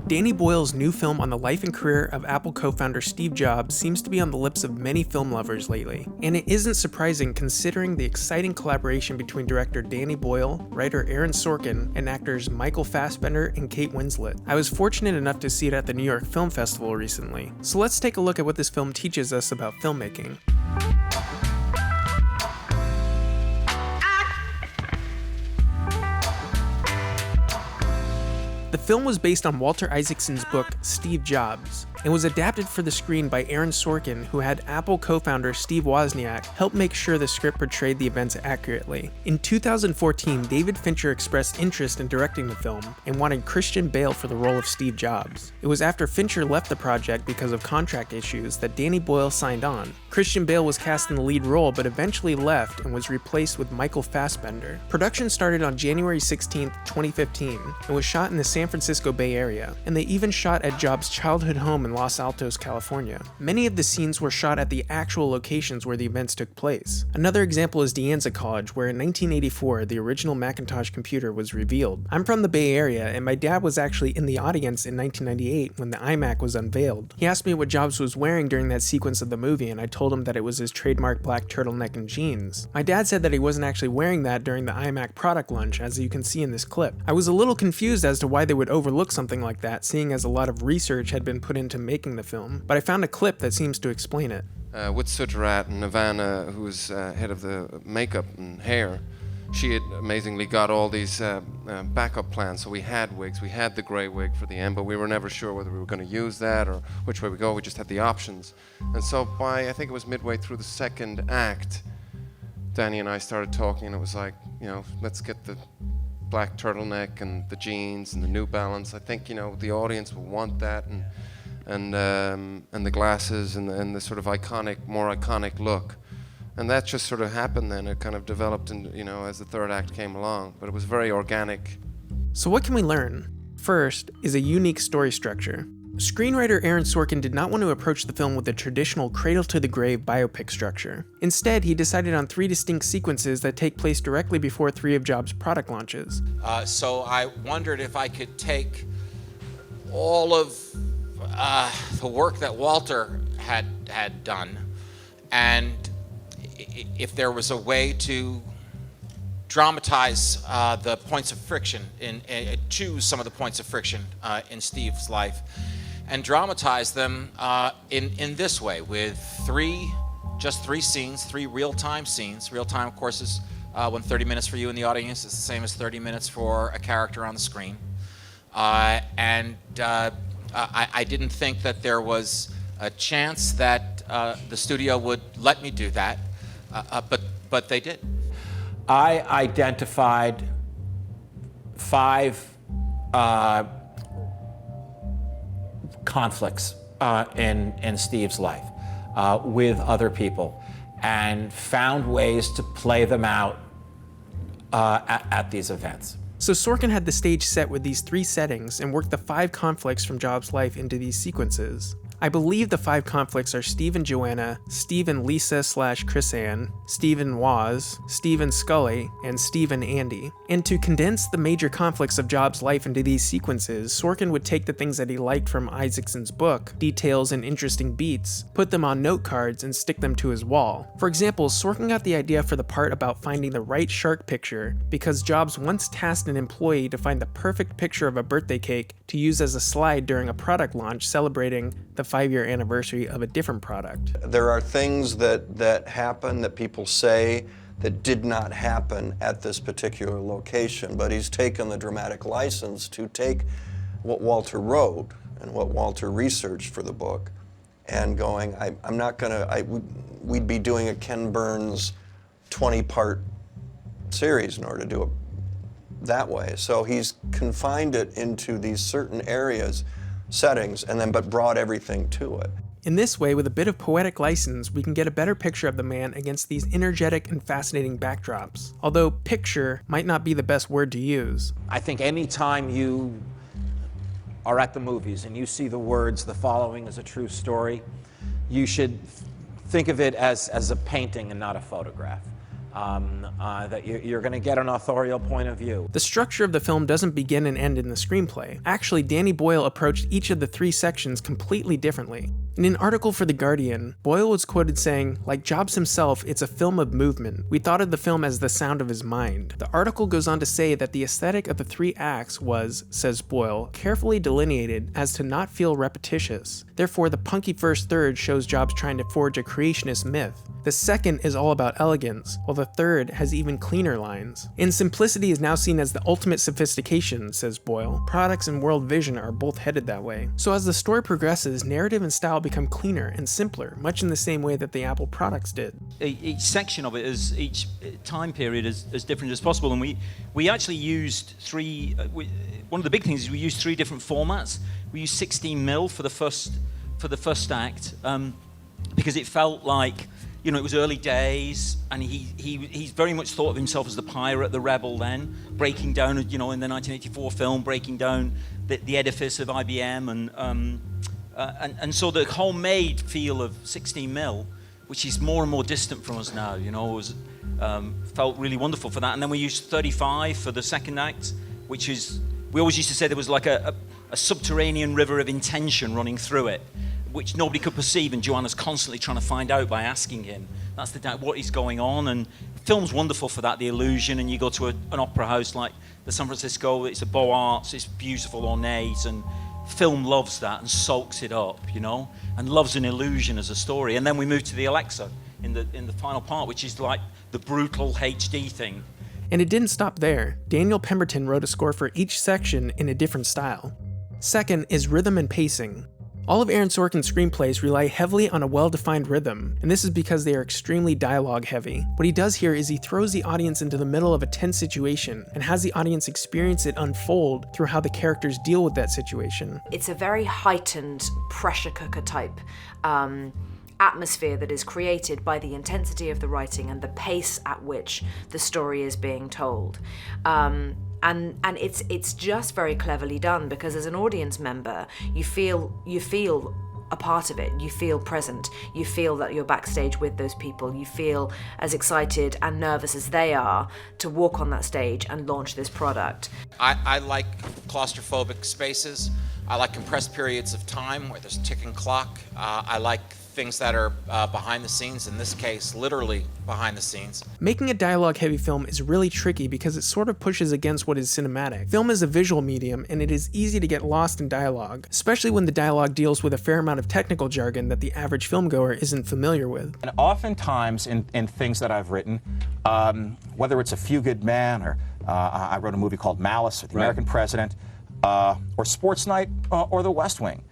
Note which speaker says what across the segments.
Speaker 1: Danny Boyle's new film on the life and career of Apple co-founder Steve Jobs seems to be on the lips of many film lovers lately, and it isn't surprising considering the exciting collaboration between director Danny Boyle, writer Aaron Sorkin, and actors Michael Fassbender and Kate Winslet. I was fortunate enough to see it at the New York Film Festival recently, so let's take a look at what this film teaches us about filmmaking. The film was based on Walter Isaacson's book, Steve Jobs, and was adapted for the screen by Aaron Sorkin, who had Apple co-founder Steve Wozniak help make sure the script portrayed the events accurately. In 2014, David Fincher expressed interest in directing the film and wanted Christian Bale for the role of Steve Jobs. It was after Fincher left the project because of contract issues that Danny Boyle signed on. Christian Bale was cast in the lead role but eventually left and was replaced with Michael Fassbender. Production started on January 16, 2015, and was shot in the San Francisco Bay Area, and they even shot at Jobs' childhood home in Los Altos, California. Many of the scenes were shot at the actual locations where the events took place. Another example is De Anza College, where in 1984 the original Macintosh computer was revealed. I'm from the Bay Area, and my dad was actually in the audience in 1998 when the iMac was unveiled. He asked me what Jobs was wearing during that sequence of the movie, and I told him that it was his trademark black turtleneck and jeans. My dad said that he wasn't actually wearing that during the iMac product launch, as you can see in this clip. I was a little confused as to why they would overlook something like that, seeing as a lot of research had been put into making the film, but I found a clip that seems to explain it.
Speaker 2: With Sutterat and Nirvana, who was head of the makeup and hair, she had amazingly got all these backup plans. So we had wigs, we had the grey wig for the end, but we were never sure whether we were going to use that or which way we go. We just had the options. And so by, I think it was midway through the second act, Danny and I started talking, and it was like, you know, let's get the black turtleneck and the jeans and the New Balance. I think, you know, the audience will want that, and the glasses and the sort of more iconic look. And that just sort of happened then. It kind of developed, you know, as the third act came along, but it was very organic.
Speaker 1: So what can we learn? First is a unique story structure. Screenwriter Aaron Sorkin did not want to approach the film with a traditional cradle-to-the-grave biopic structure. Instead, he decided on 3 distinct sequences that take place directly before 3 of Jobs' product launches.
Speaker 3: So I wondered if I could take all of the work that Walter had done, and if there was a way to dramatize the points of friction, choose some of the points of friction in Steve's life, and dramatize them in this way with just three scenes, 3 real-time scenes. Real-time, of course, is when 30 minutes for you in the audience is the same as 30 minutes for a character on the screen. I didn't think that there was a chance that the studio would let me do that, but they did.
Speaker 4: I identified 5 conflicts in Steve's life with other people, and found ways to play them out at these events.
Speaker 1: So Sorkin had the stage set with these 3 settings and worked the 5 conflicts from Jobs' life into these sequences. I believe the 5 conflicts are Steve and Joanna, Steve and Lisa/Chris-Ann, Steve and Woz, Steve and Scully, and Steve and Andy. And to condense the major conflicts of Jobs' life into these sequences, Sorkin would take the things that he liked from Isaacson's book, details and interesting beats, put them on note cards and stick them to his wall. For example, Sorkin got the idea for the part about finding the right shark picture because Jobs once tasked an employee to find the perfect picture of a birthday cake to use as a slide during a product launch celebrating the 5-year anniversary of a different product.
Speaker 5: There are things that happen that people say that did not happen at this particular location, but he's taken the dramatic license to take what Walter wrote and what Walter researched for the book and going, I'm not gonna, we'd be doing a Ken Burns 20-part series in order to do it that way. So he's confined it into these certain areas, settings, and then but brought everything to it.
Speaker 1: In this way, with a bit of poetic license, we can get a better picture of the man against these energetic and fascinating backdrops. Although picture might not be the best word to use.
Speaker 4: I think any time you are at the movies and you see the words, "the following is a true story," you should think of it as a painting and not a photograph. that you're going to get an authorial point of view.
Speaker 1: The structure of the film doesn't begin and end in the screenplay. Actually, Danny Boyle approached each of the 3 sections completely differently. In an article for The Guardian, Boyle was quoted saying, "Like Jobs himself, it's a film of movement. We thought of the film as the sound of his mind." The article goes on to say that the aesthetic of the 3 acts was, says Boyle, carefully delineated as to not feel repetitious. Therefore, the punky first third shows Jobs trying to forge a creationist myth. The second is all about elegance, while the third has even cleaner lines. And simplicity is now seen as the ultimate sophistication, says Boyle. Products and world vision are both headed that way. So as the story progresses, narrative and style become cleaner and simpler, much in the same way that the Apple products did.
Speaker 6: Each section of it is, each time period is as different as possible, and we actually used 3, one of the big things is we used 3 different formats. We used 16mm for the first act, because it felt like, you know, it was early days, and he's very much thought of himself as the pirate, the rebel then, breaking down, you know, in the 1984 film, breaking down the edifice of IBM, and so the homemade feel of 16mm, which is more and more distant from us now, you know, was, felt really wonderful for that. And then we used 35 for the second act, which is, we always used to say there was like a subterranean river of intention running through it, which nobody could perceive, and Joanna's constantly trying to find out by asking him. That's what is going on, and film's wonderful for that, the illusion, and you go to an opera house like the San Francisco, it's a Beaux Arts, it's beautiful, ornate, and film loves that and soaks it up, you know, and loves an illusion as a story. And then we move to the Alexa in the final part, which is like the brutal HD thing.
Speaker 1: And it didn't stop there. Daniel Pemberton wrote a score for each section in a different style. Second is rhythm and pacing. All of Aaron Sorkin's screenplays rely heavily on a well-defined rhythm, and this is because they are extremely dialogue-heavy. What he does here is he throws the audience into the middle of a tense situation and has the audience experience it unfold through how the characters deal with that situation.
Speaker 7: It's a very heightened pressure cooker type atmosphere that is created by the intensity of the writing and the pace at which the story is being told. And it's just very cleverly done, because as an audience member, you feel a part of it, you feel present, you feel that you're backstage with those people, you feel as excited and nervous as they are to walk on that stage and launch this product.
Speaker 3: I like claustrophobic spaces. I like compressed periods of time where there's a ticking clock. I like things that are behind the scenes, in this case, literally behind the scenes.
Speaker 1: Making a dialogue-heavy film is really tricky because it sort of pushes against what is cinematic. Film is a visual medium, and it is easy to get lost in dialogue, especially when the dialogue deals with a fair amount of technical jargon that the average filmgoer isn't familiar with.
Speaker 4: And oftentimes in things that I've written, whether it's A Few Good Men, or I wrote a movie called Malice, or The American President, or Sports Night, or The West Wing,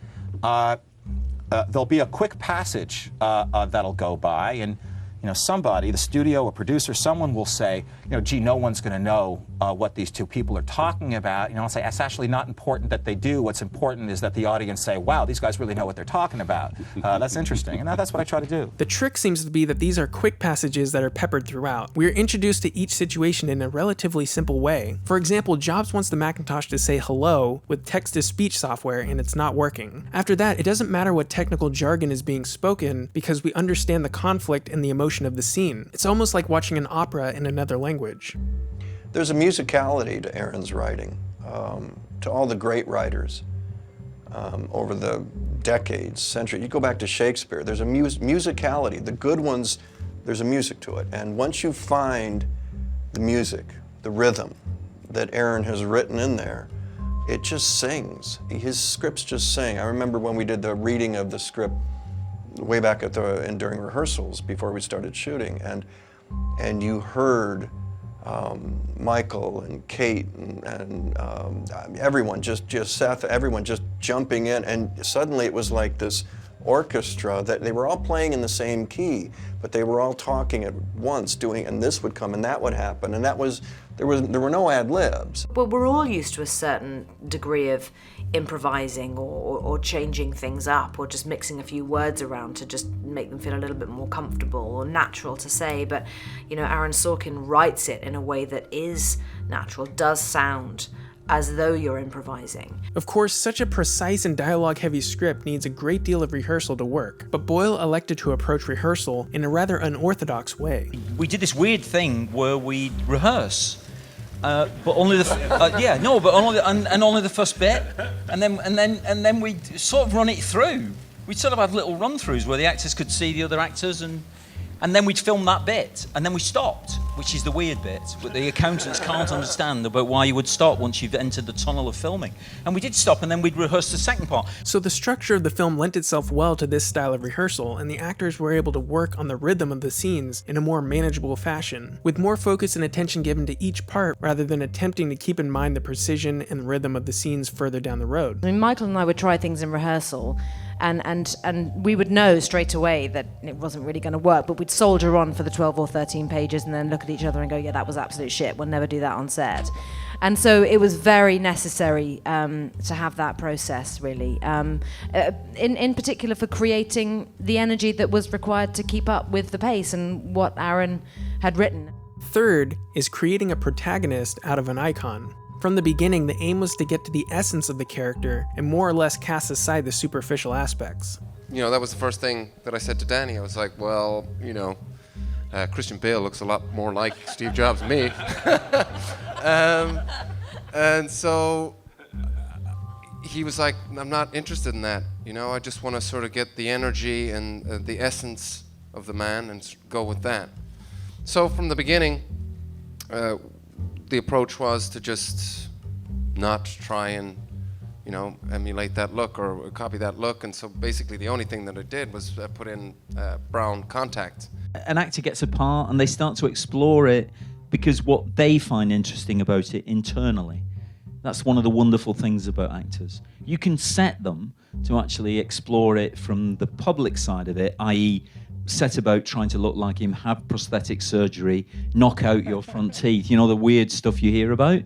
Speaker 4: there'll be a quick passage that'll go by, and you know, somebody, the studio, a producer, someone will say, you know, gee, no one's going to know what these two people are talking about. You know, I'll say, it's actually not important that they do. What's important is that the audience say, wow, these guys really know what they're talking about. That's interesting, and that's what I try to do.
Speaker 1: The trick seems to be that these are quick passages that are peppered throughout. We are introduced to each situation in a relatively simple way. For example, Jobs wants the Macintosh to say hello with text-to-speech software, and it's not working. After that, it doesn't matter what technical jargon is being spoken, because we understand the conflict and the emotion of the scene. It's almost like watching an opera in another language.
Speaker 5: There's a musicality to Aaron's writing, to all the great writers over the decades, centuries. You go back to Shakespeare, there's a musicality. The good ones, there's a music to it. And once you find the music, the rhythm that Aaron has written in there, it just sings. His scripts just sing. I remember when we did the reading of the script way back during rehearsals before we started shooting, and you heard Michael and Kate and everyone just Seth, everyone just jumping in, and suddenly it was like this orchestra that they were all playing in the same key, but they were all talking at once, and this would come and that would happen, and there were no ad libs.
Speaker 7: Well, we're all used to a certain degree of improvising or changing things up, or just mixing a few words around to just make them feel a little bit more comfortable or natural to say. But you know, Aaron Sorkin writes it in a way that is natural, does sound as though you're improvising.
Speaker 1: Of course, such a precise and dialogue-heavy script needs a great deal of rehearsal to work, but Boyle elected to approach rehearsal in a rather unorthodox way.
Speaker 6: We did this weird thing where we rehearse, but only the only the first bit, and then we sort of run it through. We sort of had little run-throughs where the actors could see the other actors, and then we'd film that bit, and then we stopped, which is the weird bit, but the accountants can't understand about why you would stop once you've entered the tunnel of filming. And we did stop, and then we'd rehearse the second part.
Speaker 1: So the structure of the film lent itself well to this style of rehearsal, and the actors were able to work on the rhythm of the scenes in a more manageable fashion, with more focus and attention given to each part rather than attempting to keep in mind the precision and rhythm of the scenes further down the road.
Speaker 8: I mean, Michael and I would try things in rehearsal, and we would know straight away that it wasn't really going to work, but we'd soldier on for the 12 or 13 pages and then look at each other and go, yeah, that was absolute shit, we'll never do that on set. And so it was very necessary to have that process, really, in particular for creating the energy that was required to keep up with the pace and what Aaron had written.
Speaker 1: Third is creating a protagonist out of an icon. From the beginning, the aim was to get to the essence of the character and more or less cast aside the superficial aspects.
Speaker 2: You know, that was the first thing that I said to Danny. I was like, well, Christian Bale looks a lot more like Steve Jobs than me. And so he was like, I'm not interested in that. I just want to sort of get the energy and the essence of the man and go with that. So from the beginning, the approach was to just not try and, emulate that look or copy that look. And so basically the only thing that I did was put in brown contact.
Speaker 6: An actor gets a part and they start to explore it because what they find interesting about it internally. That's one of the wonderful things about actors. You can set them to actually explore it from the public side of it, i.e., set about trying to look like him, have prosthetic surgery, knock out your front teeth, the weird stuff you hear about.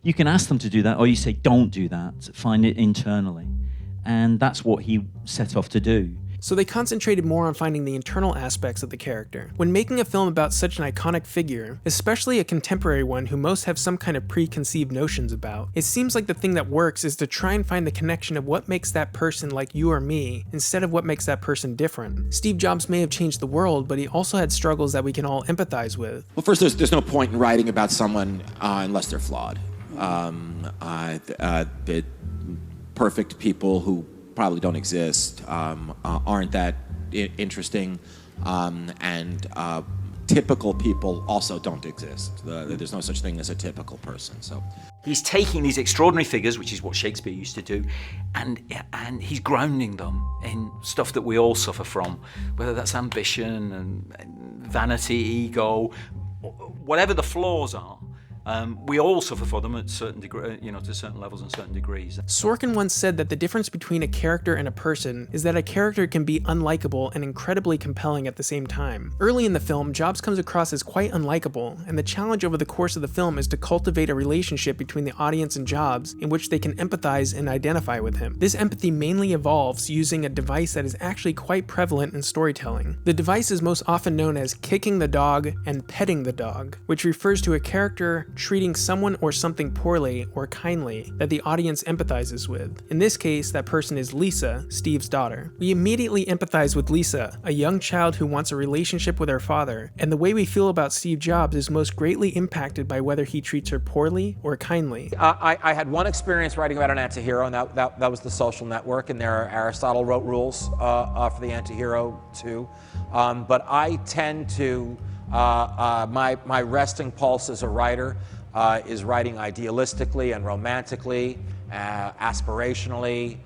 Speaker 6: You can ask them to do that, or you say, don't do that, find it internally. And that's what he set off to do.
Speaker 1: So they concentrated more on finding the internal aspects of the character. When making a film about such an iconic figure, especially a contemporary one who most have some kind of preconceived notions about, it seems like the thing that works is to try and find the connection of what makes that person like you or me, instead of what makes that person different. Steve Jobs may have changed the world, but he also had struggles that we can all empathize with.
Speaker 9: Well, first, there's no point in writing about someone unless they're flawed. The perfect people who probably don't exist, aren't that interesting, and typical people also don't exist. There's no such thing as a typical person. So
Speaker 6: he's taking these extraordinary figures, which is what Shakespeare used to do, and he's grounding them in stuff that we all suffer from, whether that's ambition and vanity, ego, whatever the flaws are. We all suffer for them at certain degree, to certain levels and certain degrees.
Speaker 1: Sorkin once said that the difference between a character and a person is that a character can be unlikable and incredibly compelling at the same time. Early in the film, Jobs comes across as quite unlikable, and the challenge over the course of the film is to cultivate a relationship between the audience and Jobs in which they can empathize and identify with him. This empathy mainly evolves using a device that is actually quite prevalent in storytelling. The device is most often known as kicking the dog and petting the dog, which refers to a character treating someone or something poorly or kindly that the audience empathizes with. In this case, that person is Lisa, Steve's daughter. We immediately empathize with Lisa, a young child who wants a relationship with her father, and the way we feel about Steve Jobs is most greatly impacted by whether he treats her poorly or kindly.
Speaker 10: I had one experience writing about an anti-hero, and that was The Social Network, and Aristotle wrote rules for the anti-hero too. But I tend to my resting pulse as a writer is writing idealistically and romantically, aspirationally.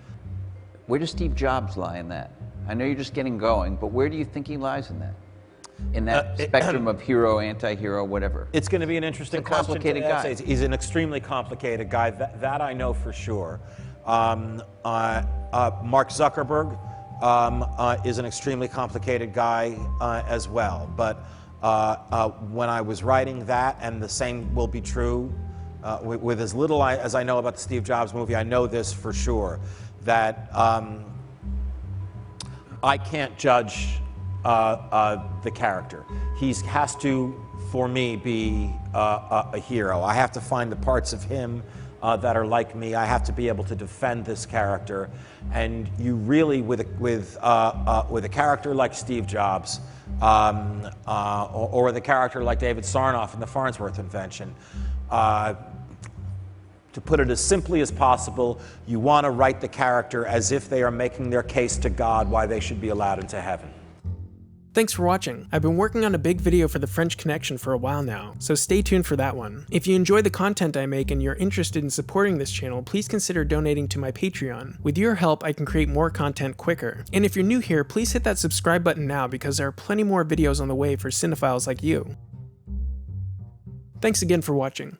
Speaker 11: Where does Steve Jobs lie in that? I know you're just getting going, but where do you think he lies in that? In that spectrum of hero, anti-hero, whatever.
Speaker 10: It's going to be an interesting question.
Speaker 11: Complicated guy.
Speaker 10: He's an extremely complicated guy. That I know for sure. Mark Zuckerberg is an extremely complicated guy as well. But when I was writing that, and the same will be true with as little as I know about the Steve Jobs movie, I know this for sure, that I can't judge the character. He has to, for me, be a hero. I have to find the parts of him that are like me. I have to be able to defend this character. And you really, with a character like Steve Jobs, or with a character like David Sarnoff in the Farnsworth Invention, to put it as simply as possible, you want to write the character as if they are making their case to God why they should be allowed into heaven.
Speaker 1: Thanks for watching. I've been working on a big video for the French Connection for a while now, so stay tuned for that one. If you enjoy the content I make and you're interested in supporting this channel, please consider donating to my Patreon. With your help, I can create more content quicker. And if you're new here, please hit that subscribe button now because there are plenty more videos on the way for cinephiles like you. Thanks again for watching.